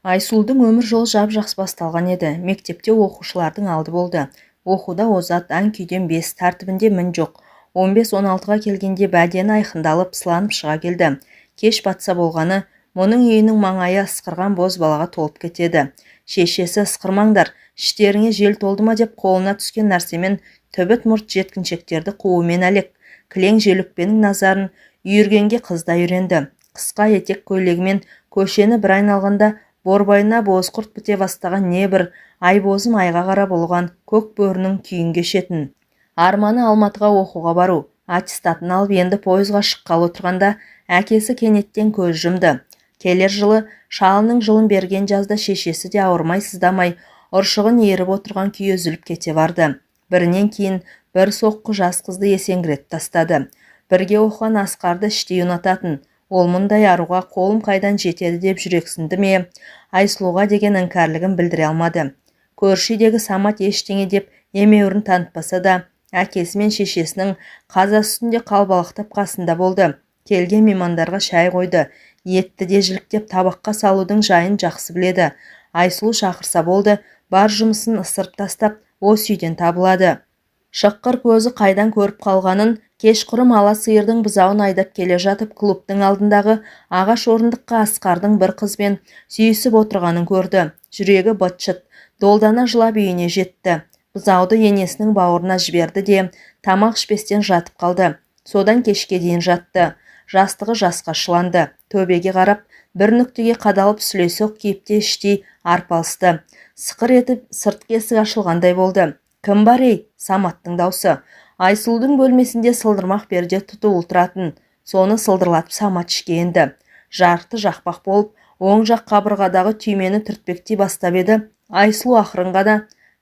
Айсұлудың өмір жолы жап-жақсы басталған еді. Мектепте оқушылардың алды болды. Оқуда озат, ән-күйден 5, тәртібінде мін жоқ. 15-16-ға келгенде бәдені айқындалып, сыланып шыға келді. Кеш батса болғаны, мұның үйінің маңайы ысқырған боз балаға толып кетеді. Шешесі, ысқырмаңдар, іштеріңе жел толды ма деп қолына түскен нәрсемен төбет мұрт жеткіншектерді қуумен әлек. Кілең желөкпенің назарын үйіргенге қызда үйренді. Қысқа етек көйлегімен көшені бір айналғанда борбайына бозқұрт біте бастаған небір айбозым айға қарап болған көк бөрінің күйін кешетін. Арманы Алматыға оқуға бару. Аттестатын алып енді пойызға шыққалы отырғанда әкесі кенеттен көз жұмды. Келер жылы шалының жылын берген жазда шешесі де ауырмай сыздамай ұршығын еріп отырған күйі үзіліп кете барды. Бірінен кейін бір соққы жас қызды есеңгіретіп тастады. Бірге оқыған Асқарды іштей ұнататын. Ол мұндай аруға қолым қайдан жетеді деп жүрексінді ме, Айсұлуға деген іңкәрлігін білдіре алмады. Көрші үйдегі Самат ештеңе деп емеурін танытпаса да, әкесі мен шешесінің қаза үстінде қалбалақтап қасында болды. Келген меймандарға шай қойды. Етті де жіліктеп табаққа салудың жайын жақсы біледі. Айсұлу шақырса болды, бар жұмысын ысырып тастап, осы үйден табылады. Шыққыр көзі қайдан көріп қалғанын, кешқұрым ала сиырдың бұзауын айдап келе жатып клубтың алдындағы ағаш орындыққа Асқардың бір қызбен сүйісіп отырғанын көрді. Жүрегі быт-шыт, долдана жылап үйіне жетті. Бұзауды енесінің бауырына жіберді де тамақ ішпестен жатып қалды. Содан кешке дейін жатты. Жастығы жасқа шыланды. Төбеге қарап, бір нүктеге қадалып сүлесоқ кейіпте іштей арпалысты. Сықыр етіп сыртқы есік ашылғандай болды. Кім бар ей? Саматтың даусы. Айсұлудың бөлмесінде сылдырмақ перде тұтулы тұратын. Соны сылдырлатып Самат ішке енді. Жарты жақпақ болып, оң жақ қабырғадағы түймені түртпектей бастап еді. Айсұлу ақырын ғана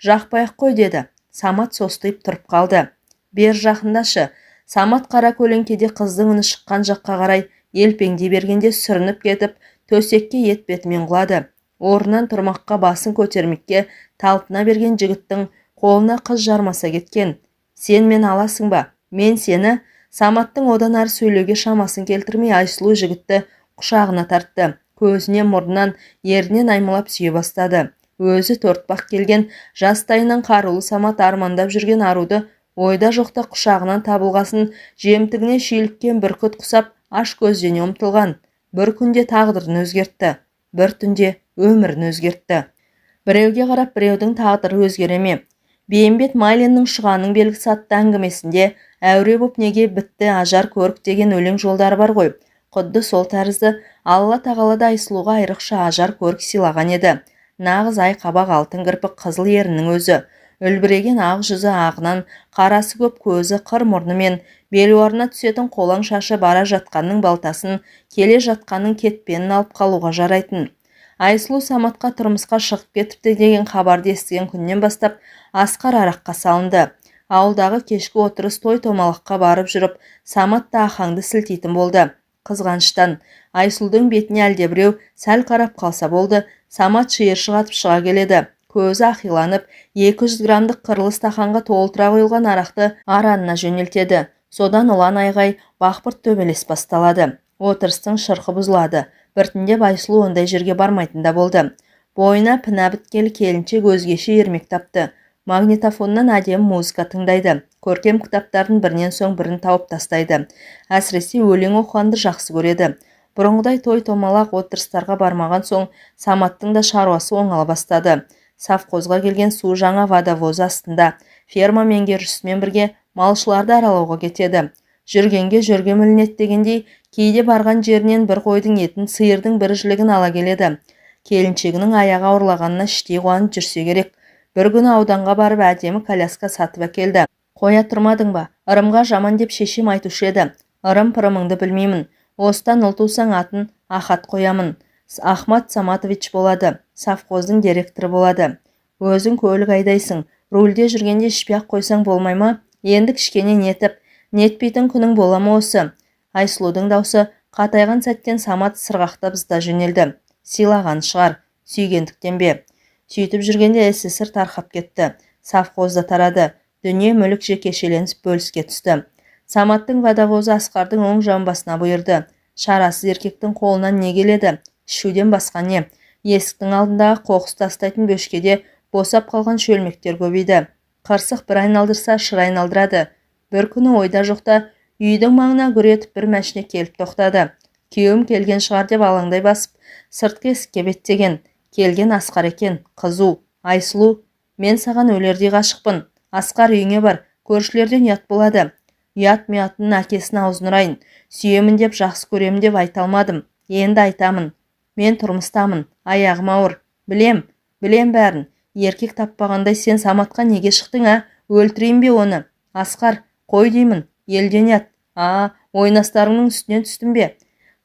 жақпай-ақ қой деді. Самат состиып тұрып қалды. Бер жақындашы. Самат қара көлеңкеде қыздың үні шыққан жаққа қарай елпеңдей бергенде сүрініп кетіп, төсекке етбетімен құлады. Орнынан тұрмаққа басын көтермекке талпына берген жігіттің қолына қыз жармаса кеткен. Сен мен аласың ба? Мен сені. Саматтың одан ары сөйлеуге шамасын келтірмей Айсұлу жігітті құшағына тартты. Көзінен, мұрнынан, ерінен аймалап сүйе бастады. Өзі төртбақ келген жастайынан қарулы Самат армандап жүрген аруды ойда жоқта құшағынан табылғасын жемтігіне шүйіліккен бүркіт құсап аш көздене ұмтылған. Бір күнде тағдырын өзгертті. Бір түнде өмірін өзгертті. Біреуге қарап біреудің тағдыры өзгере ме? Бейімбет Майлиннің Шығаның белгісі атты әңгімесінде әуре боп неге бітті ажар көрік деген өлең жолдары бар ғой. Құдды сол тәрізді Алла тағалада Айсұлуға айрықша ажар көрік сыйлаған еді. Нағыз ай қабақ алтын кірпік қызыл ерінің өзі. Үлбіреген ақ жүзі ағынан, қарасы көп көзі қыр мұрнымен, белуарына түсетін қолаң шашы бара жатқанның балтасын, келе жатқанның кетпенін алып қалуға жарайтын. Айсұлу Саматқа тұрмысқа шығып кетіпті деген хабарды естіген күннен бастап Асқар араққа салынды. Ауылдағы кешкі отырыс той томалаққа барып жүріп, Самат та ахаңды сілтейтін болды. Қызғаныштан Айсұлудың бетіне әлдебіреу сәл қарап қалса болды, Самат шиыршық атып шыға келеді. Көзі ақиланып, 200 грамдық қырлы стақанға толтыра қойылған арақты аранына жөнелтеді. Содан ұлан айғай, бақпырт төбелес басталады. Отырыстың шырқы бұзылады. Біртіндеп Айсұлу ондай жерге бармайтында болды. Бойына піна біткелі келіншек өзгеше ермек тапты. Магнитофоннан әдемі музыка тыңдайды. Көркем кітаптардың бірінен соң бірін тауып тастайды. Әсіресе өлең оқығанды жақсы көреді. Бұрынғыдай той томалақ отырыстарға бармаған соң Саматтың да шаруасы оңала бастады. Совхозға келген су жаңа водовоз астында. Ферма меңгерушісімен бірге малшыларды аралауға кетеді. Жүргенге жүрге мілінет дегендей, кейде барған жерінен бір қойдың етін, сиырдың бір жілігін ала келеді. Келіншегінің аяғы ауырлағанына іштей қуанып жүрсе керек. Бір күні ауданға барып әдемі коляска сатып әкелді. Қоя тұрмадың ба? Ырымға жаман деп шешем айтушы еді. Ырым-пырымыңды білмеймін. Осыдан ұл тусаң атын Ахат қоямын. Ахмат Саматович болады. Совхоздың директоры болады. Өзің көлік айдайсың. Рульде жүргенде ішпей-ақ қойсаң болмай ма? Енді кішкене нетіп, нетпейтін күнің бола ма осы? Айсұлудың даусы қатайған сәттен Самат сырғақтап зыта жөнелді. Сыйлаған шығар, сүйгендіктен бе? Сөйтіп жүргенде СССР тарқап кетті. Совхозда тарады. Дүние мүлік жекешеленіп бөліске түсті. Саматтың водовозы Асқардың оң жамбасына бұйырды. Шарасыз еркектің қолынан не келеді? Ішуден басқа не? Есіктің алдындағы қоқыс тастайтын бөшкеде босап қалған шөлмектер көбейді. Қырсық бір айналдырса шыр айналдырады. Бір күні ойда жоқта үйдің маңына гүр етіп бір мәшіне келіп тоқтады. Күйеуім келген шығар деп алаңдай басып, сыртқы есікке беттеген. Келген Асқар екен, қызу. Айсұлу, мен саған өлердей ғашықпын. Асқар, үйіңе бар, көршілерден ұят болады. Ұят-мұятының әкесінің аузын ұрайын. Сүйемін деп, жақсы көремін деп айта алмадым. Енді айтамын. Мен тұрмыстамын, аяғым ауыр. Білем бәрін. Еркек таппағандай сен Саматқа неге шықтың, а? Өлтірейін бе оны? Асқар, қой деймін, елден ұят. Ойнастарыңның үстінен түстім бе?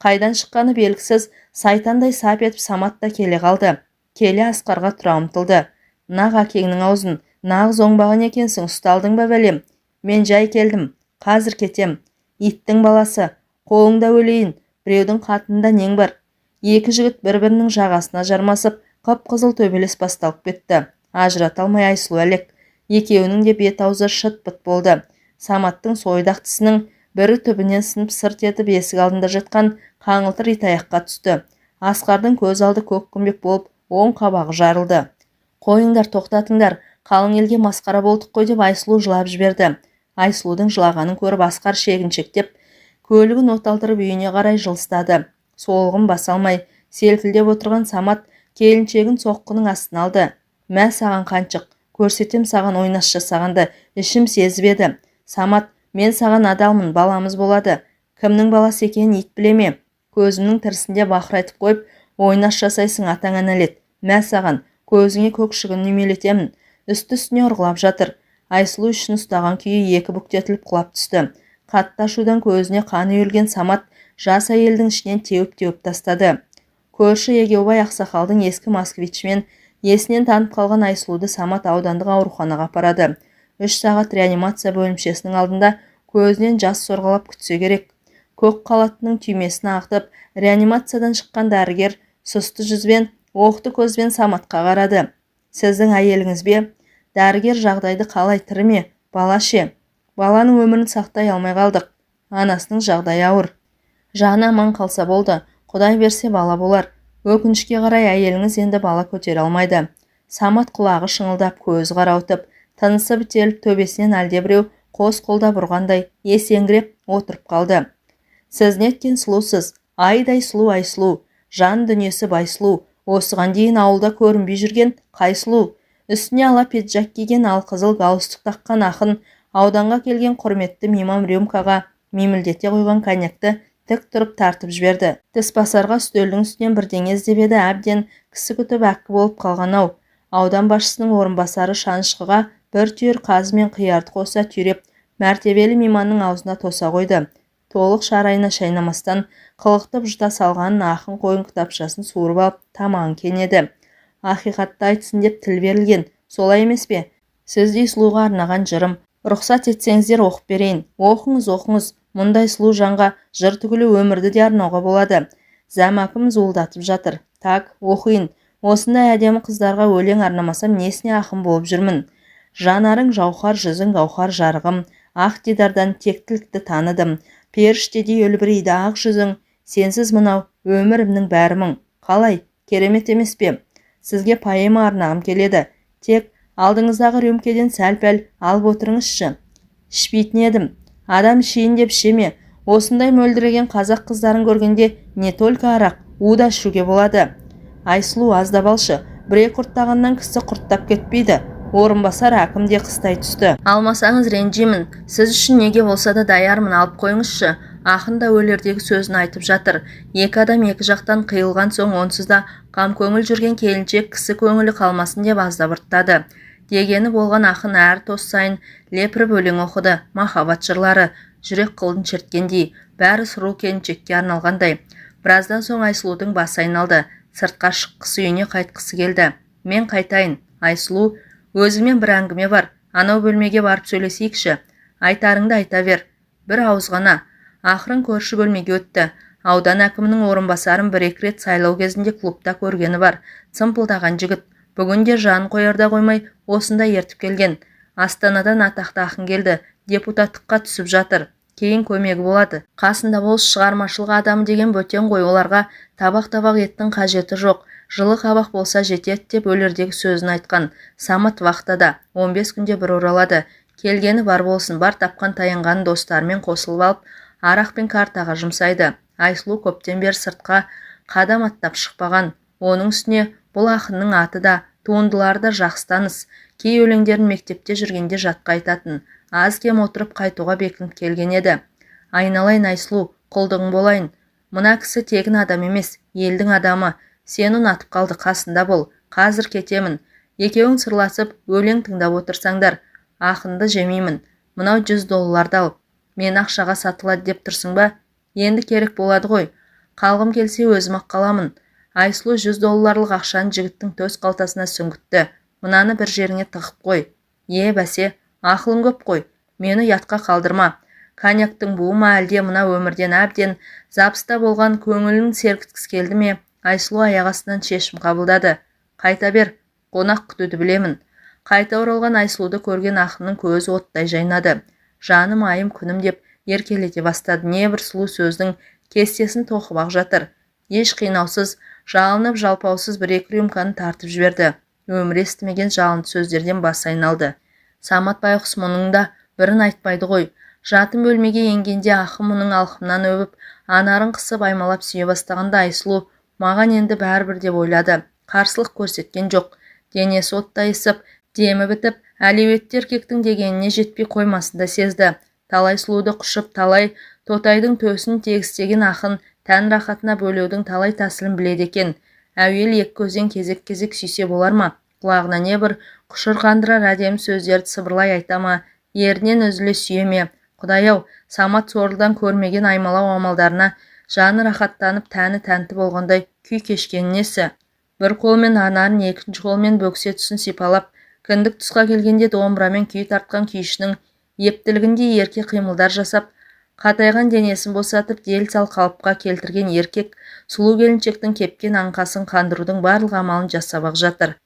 Қайдан шыққаны белгісіз, сайтандай сап етіп Самат та келе қалды. Келе Асқарға тұра ұмтылды. Нақ әкеңнің аузын, нағыз оңбаған екенсің, ұсталдың ба бәлем? Мен жай келдім, қазір кетем. Иттің баласы, қолыңда өлейін, біреудің қатынында нең бар? Екі жігіт бір-бірінің жағасына жармасып, қып-қызыл төбелес басталып кетті. Ажырата алмай Айсұлу әлек. Екеуінің де бет-аузы шыт-пыт болды. Саматтың сойдақ тісінің бірі түбінен сынып сырт етіп есік алдында жатқан қаңылтыр итаяққа түсті. Асқардың көз алды көк күмбек болып, оң қабағы жарылды. Қойыңдар, тоқтатыңдар, қалың елге масқара болдық қой деп Айсұлу жылап жіберді. Айсұлудың жылағанын көріп Асқар шегіншектеп, көлігін оталдырып үйіне қарай жылыстады. Солғын баса алмай, селкілдеп отырған Самат келіншегін соққының астына алды. Мә саған қаншық, көрсетем саған ойнас жасағанды, ішім сезіп еді. Самат, мен саған адалмын, баламыз болады. Кімнің баласы екенін ит біле ме? Көзімнің тірісінде бақырайтып қойып, ойнас жасайсың атаңа нәлет. Мә саған, көзіңе көкшігін үймелетемін. Үсті-үстіне ұрғылап жатыр. Айсұлу үшін ұстаған күйі екі бүктетіліп құлап түсті. Қатты ашудан көзіне қаны үйілген Самат жас әйелдің ішінен теуіп тастады. Көрші Егеубай ақсақалдың ескі москвичмен есінен танып қалған Айсұлуды Самат аудандық ауруханаға апарады. 3 сағат реанимация бөлімшесінің алдында көзінен жас сорғалап күтсе керек. Көк қалатының түймесін ағытып, реанимациядан шыққан дәрігер сұсты жүзбен, оқты көзбен Саматқа қарады. Сіздің әйеліңіз бе? Дәрігер жағдайды қалай, тірі ме? Бала ше? Баланың өмірін сақтай алмай қалдық. Анасының жағдайы ауыр. Жаны аман қалса болды. Құдай берсе бала болар. Өкінішке қарай әйеліңіз енді бала көтере алмайды. Самат құлағы шыңылдап, көз қарауытып, тынысы бітеліп, төбесінен әлдебіреу қос қолда бұрғандай есеңгіреп отырып қалды. Сіз неткен сұлусыз, айдай сұлу Айсұлу, жан дүниесі Байсұлу, осыған дейін ауылда көрінбей жүрген Қайсұлу, үстіне ала пиджак киген алқызыл галстук таққан ақын, ауданға келген құрметті мимам рюмкаға мемілдете қойған коньякты тік тұрып тартып жіберді. Тіспасарға үстелдің үстінен бірдеңе іздеп еді, әбден кісі күтіп әккі болып қалған-ау. Аудан басшысының орынбасары шанышқыға бір түйір қазы мен қиярды қоса түйреп, мәртебелі мейманның аузына тоса қойды. Толық шарайына шайнамастан қылықтып жұта салғанын ақын қойын кітапшасын суырып алып тамағын кенеді. Ақиқатты айтсын деп тіл берілген, солай емес пе? Сіздей сұлуға арнаған жырым. Рұқсат етсеңіздер оқып берейін. Оқыңыз. Мұндай сұлу жанға жыр түгілі өмірді де арнауға болады. Зәмәкім зуылдатып жатыр. Так, оқиын. Осындай әдемі қыздарға өлең арнамасам несіне ақын болып жүрмін. Жанарың жауһар, жүзің гауһар жарығым. Ақ дидардан тектілікті таныдым. Періштедей өлбірейді ақ жүзің. Сенсіз мынау өмірімнің бәрі мұң. Қалай, керемет емес пе? Сізге поэма арнағым келеді. Тек алдыңыздағы рюмкеден сәл-пәл алып отырыңызшы. Ішпейтін едім. Адам ішейін деп ішеме. Осындай мөлдіреген қазақ қыздарын көргенде не только арақ, у да ішуге болады. Айсұлу, аздап алшы. Бір құрттағаннан кісі құрттап кетпейді. Орынбасар әкім де қыстай түсті. Алмасаңыз ренжимін. Сіз үшін неге болса да даярмын, алып қойыңызшы. Ақын да өлердегі сөзін айтып жатыр. Екі адам екі жақтан қиылған соң онсыз да қам көңіл жүрген келіншек кісі көңілі қалмасын деп аздап ұрттады. Дегені болған ақын әр тос сайын лепіріп өлең оқыды. Махаббат жырлары, жүрек қылын шерткендей, бәрі сұлу келіншекке арналғандай. Біраздан соң Айсұлудың басы айналды. Сыртқа шыққысы, үйіне қайтқысы келді. Мен қайтайын. Айсұлу, өзіңмен бір әңгіме бар. Анау бөлмеге барып сөйлесейікші. Айтарыңды айта бер. Бір ауыз ғана. Ақырын көрші бөлмеге өтті. Аудан әкімінің орынбасарын бір-екі рет сайлау кезінде клубта көргені бар. Цымпылдаған жігіт. Бүгінде жанын қоярда қоймай осында ертіп келген. Астанадан атақты ақын келді. Депутаттыққа түсіп жатыр. Кейін көмегі болады. Қасында болыс, шығармашылық адамы деген бөтен ғой, оларға табақ-табақ еттің қажеті жоқ. Жылы қабақ болса жетеді деп өлердегі сөзін айтқан. Самат вахтада 15 күнде бір оралады. Келгені бар болсын, бар тапқан таянғанын достарымен қосылып алып, арақ пен картаға жұмсайды. Айсұлу көптен бері сыртқа қадам аттап шықпаған. Оның үстіне бұл ақынның аты да, туындылары да жақсы таныс. Кей өлеңдерін мектепте жүргенде жатқа айтатын. Аз кем отырып қайтуға бекініп келген еді. Айналайын Айсұлу, құлдығың болайын. Мына кісі тегін адам емес, елдің адамы. Сені ұнатып қалды, қасында бол. Қазір кетемін. Екеуің сырласып, өлең тыңдап отырсаңдар. Ақынды жемеймін. Мынау $100 ал. Мен ақшаға сатылады деп тұрсың ба? Енді керек болады ғой. Қалғым келсе өзім-ақ қаламын. Айсұлу $100 ақшаны жігіттің төс қалтасына сүңгітті. Мынаны бір жеріңе тығып қой. Бәсе, ақылың көп қой. Мені ятқа қалдырма. Коньяктың буы ма әлде мына өмірден әбден запыста болған көңілін сергіткісі келді ме? Айсұлу аяқ астынан шешім қабылдады. Қайта бер, қонақ күтуді білемін. Қайта оралған Айсұлуды көрген ақынның көзі оттай жайнады. Жаным айым күнім деп еркелете бастады. Небір сұлу сөздің кестесін тоқып ақ жатыр. Еш қинаусыз, жалынып жалпаусыз бір-екі рюмканы тартып жіберді. Өмір естімеген жалынды сөздерден басы айналды. Самат байғұс мұның да бірін айтпайды ғой. Жатын бөлмеге енгенде ақын мұның алқымнан өбіп, анарын қысып аймалап сүйе бастағанда Айсұлу маған енді бәрібір деп ойлады. Қарсылық көрсеткен жоқ. Денесі оттайысып, демі бітіп, әлеуетті еркектің дегеніне жетпей қоймасында сезді. Талай сұлуды құшып, талай тотайдың төсін тегістеген ақын тән рахатына бөлеудің талай тәсілін біледі екен. Әуел екі көзден кезек-кезек сүйсе болар ма? Құлағына не бір құшыр қандырар әдемі сөздерді сыбырлай айта ма? Ерінен үзіле сүйе ме? Құдай-ау, Самат сорлыдан көрмеген аймалау амалдарына жаны рахаттанып, тәні тәнті болғандай күй кешкен несі? Бір қолмен анарын, екінші қолмен бөксе тұсын сипалап, кіндік тұсқа келгенде домбырамен күй тартқан күйшінің ептілігінде ерке қимылдар жасап, қатайған денесін босатып, дел-сал қалыпқа келтірген еркек сұлу келіншектің кепкен аңқасын қандырудың барлық амалын жасап ақ жатыр.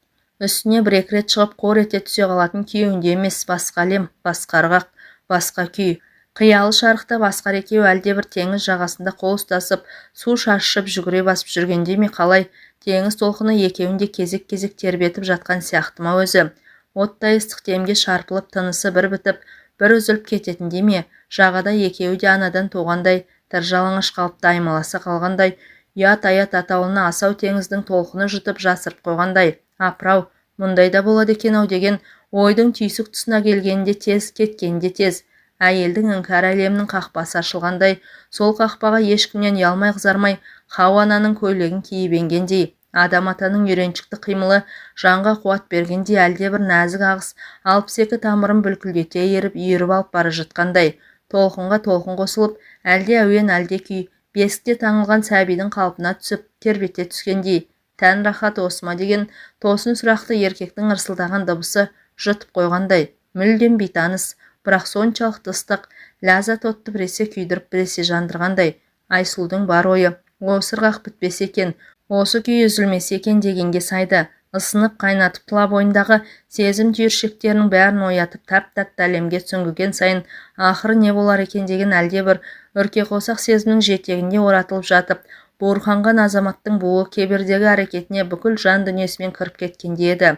Үстіне бір-екі рет шығып қор ете түсе қалатын күйеуінде емес, басқа әлем, басқа ырғақ, басқа күй. Қиялы шарықта басқар екеу әлдебір теңіз жағасында қол ұстасып, су шашып жүгіре басып жүргенде ме қалай, теңіз толқыны екеуінде кезек-кезек тербетіп жатқан сияқты ма өзі? Оттай ыстық демге шарпылып, тынысы бір бітіп, бір үзіліп кететінде ме? Жағада екеуі де анадан туғандай, тыржалаңаш қалыпта аймаласа қалғандай, ұят-аят атаулына асау теңіздің толқыны жұтып жасырып қойғандай. Апырау, мұндай да болады екен-ау деген ойдың түйсік тұсына келгенде тез, кеткенде тез. Әйелдің іңкәр әлемнің қақпасы ашылғандай, сол қақпаға ешкімнен ұялмай қызармай, Хауа ананың көйлегін киіп енгендей, адам атаның үйреншікті қимылы жанға қуат бергендей, әлдебір нәзік ағыс 62 тамырын бүлкілдете еріп, үйіріп алып бара жатқандай, толқынға толқын қосылып, әлде әуен, әлде күй, бесікте таңылған сәбидің қалпына түсіп, тербете түскендей. Тән рахат осы ма деген тосын сұрақты еркектің ырсылдаған дыбысы жұтып қойғандай, мүлдем бейтаныс, бірақ соншалықты ыстық, ләззат отты біресе күйдіріп, біресе жандырғандай. Айсұлудың бар ойы осы ырғақ бітпесе екен, осы күй үзілмесе екен дегенге сайды. Ысынып қайнатып тұла бойындағы сезім түйіршектерінің бәрін оятып, тәп-тәтті әлемге сүңгіген сайын ақыры не болар екен деген әлдебір үрке қосақ сезімнің жетегінде оратылып жатып, буырқанған азаматтың буы кебердегі әрекетіне бүкіл жан дүниесімен кіріп кеткенде еді.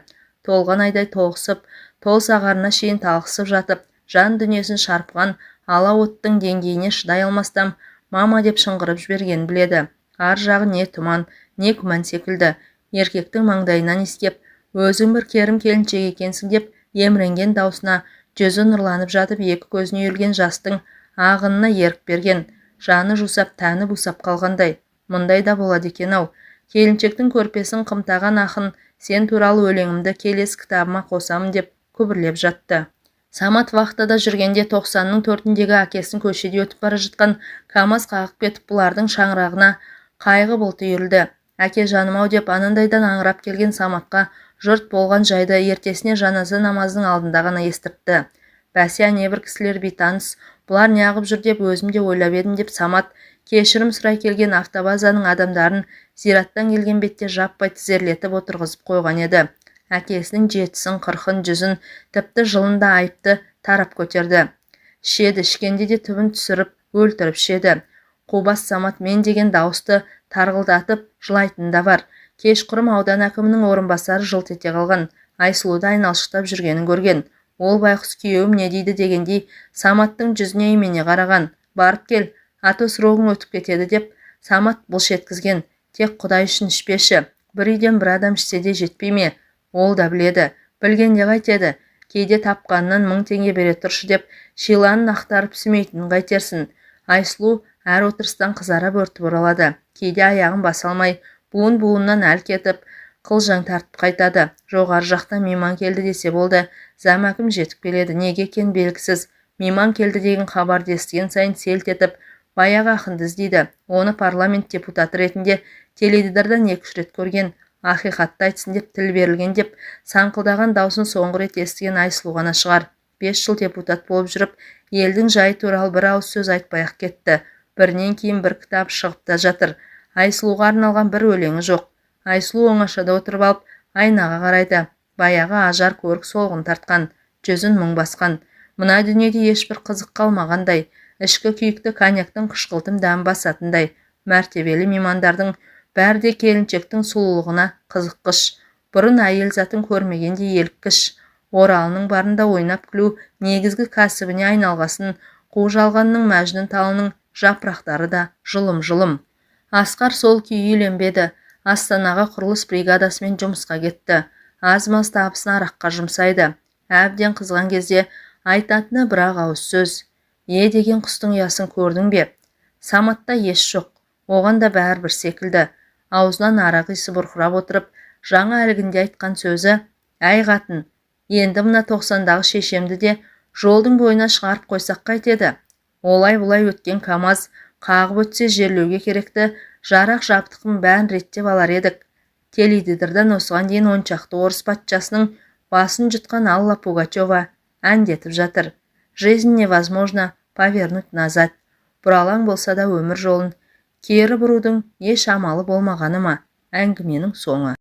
Толған айдай тоғысып, тол сағарына шейін талықсып жатып, жан дүниесін шарпыған ала оттың деңгейіне шыдай алмастан мама деп шыңғырып жіберген біледі. Ар жағы не тұман, не күмән секілді. Еркектің маңдайынан иіскеп, өзің бір керім келіншек екенсің деп еміренген даусына жүзі нұрланып жатып, екі көзіне үйілген жастың ағынына ерік берген. Жаны жусап, тәні бусап қалғандай. Мұндай да болады екен-ау. Келіншектің көрпесін қымтаған ақын, сен туралы өлеңімді келесі кітабыма қосамын деп күбірлеп жатты. Самат вахтада жүргенде 90-ның 4-індегі әкесін көшеде өтіп бара жатқан КамАЗ қағып кетіп, бұлардың шаңырағына қайғы бұлты үйірілді. Әке жаным-ау деп анандайдан аңырап келген Саматқа жұрт болған жайды ертесіне жаназа намазының алдында ғана естіртті. Бәсе, небір кісілер бейтаныс, бұлар неғып жүр деп өзім де ойлап едім деп Самат кешірім сұрай келген автобазаның адамдарын зираттан келген бетте жаппай тізерлетіп отырғызып қойған еді. Әкесінің 70-сін, 40-ын, 100-ін, тіпті жылында айыпты тарап көтерді. Ішеді, ішкенде де түбін түсіріп, өлтіріп ішеді. Қубас Самат мен деген дауысты тарғылдатып жылайтын да бар. Кешқұрым аудан әкімінің орынбасары жылт ете қалған. Айсұлуды айналшықтап жүргенін көрген. Ол байқұс күйеуім не дейді дегендей Саматтың жүзіне имене қараған. Барып кел, атосрогың өтіп кетеді деп Самат бұлш еткізген. Тек Құдай үшін ішпеші. Бір үйден бір адам ішсе де жетпей ме? Ол да біледі. Білгенде қайтеді. Кейде тапқанынан 1000 теңге бере тұршы деп шиланын ақтарып сүмейтінін қайтерсің. Айсұлу әр отырыстан қызара бөртіп оралады. Кейде аяғын баса алмай, буын-буыннан әл кетіп, қылжаң тартып қайтады. Жоғары жақтан мейман келді десе болды. Зәмәкім жетіп келеді. Неге екен белгісіз. Мейман келді деген хабарды естіген сайын селт етіп, баяғы ақынды іздейді. Оны парламент депутаты ретінде теледидардан 2-3 рет көрген. Ақиқатты айтсын деп тіл берілген деп саңқылдаған даусын соңғы рет естіген Айсұлу ғана шығар. 5 жыл депутат болып жүріп, елдің жайы туралы бір ауыз сөз айтпай-ақ кетті. Бірінен кейін бір кітап шығып та жатыр. Айсұлуға арналған бір өлеңі жоқ. Айсұлу оңашада отырып алып, айнаға қарайды. Баяғы ажар көрік солғын тартқан, жүзін мұң басқан. Мына дүниеде ешбір қызық қалмағандай, ішкі күйікті коньяктың қышқылтым дәм басатындай. Мәртебелі меймандардың бәрі де келіншектің сұлулығына қызыққыш. Бұрын әйел затын көрмегенде еліккіш. Оралының барында ойнап күлу негізгі кәсібіне айналғасын, қу жалғанның мәжнүн талының жапырақтары да жылым-жылым. Асқар сол күйі үйленбеді. Астанаға құрылыс бригадасымен жұмысқа кетті. Аз-маз табысын араққа жұмсайды. Әбден қызған кезде айтатыны бір-ақ ауыз сөз. Деген құстың ұясын көрдің бе? Саматта еш жоқ. Оған да бәрібір секілді. Аузынан арақ иісі бұрқырап отырып, жаңа әлгінде айтқан сөзі: әй қатын, енді мына 90-дағы шешемді де жолдың бойына шығарып қойсақ қайтеді? Олай-бұлай өткен КамАЗ қағып өтсе жерлеуге керекті жарақ жабдықын бәрін реттеп алар едік. Теледидардан осыған дейін 10 шақты орыс патшасының басын жұтқан Алла Пугачева әндетіп жатыр. Жизнь невозможно повернуть назад. Бұралаң болса да өмір жолын кері бұрудың еш амалы болмағаны ма? Әңгіменің соңы.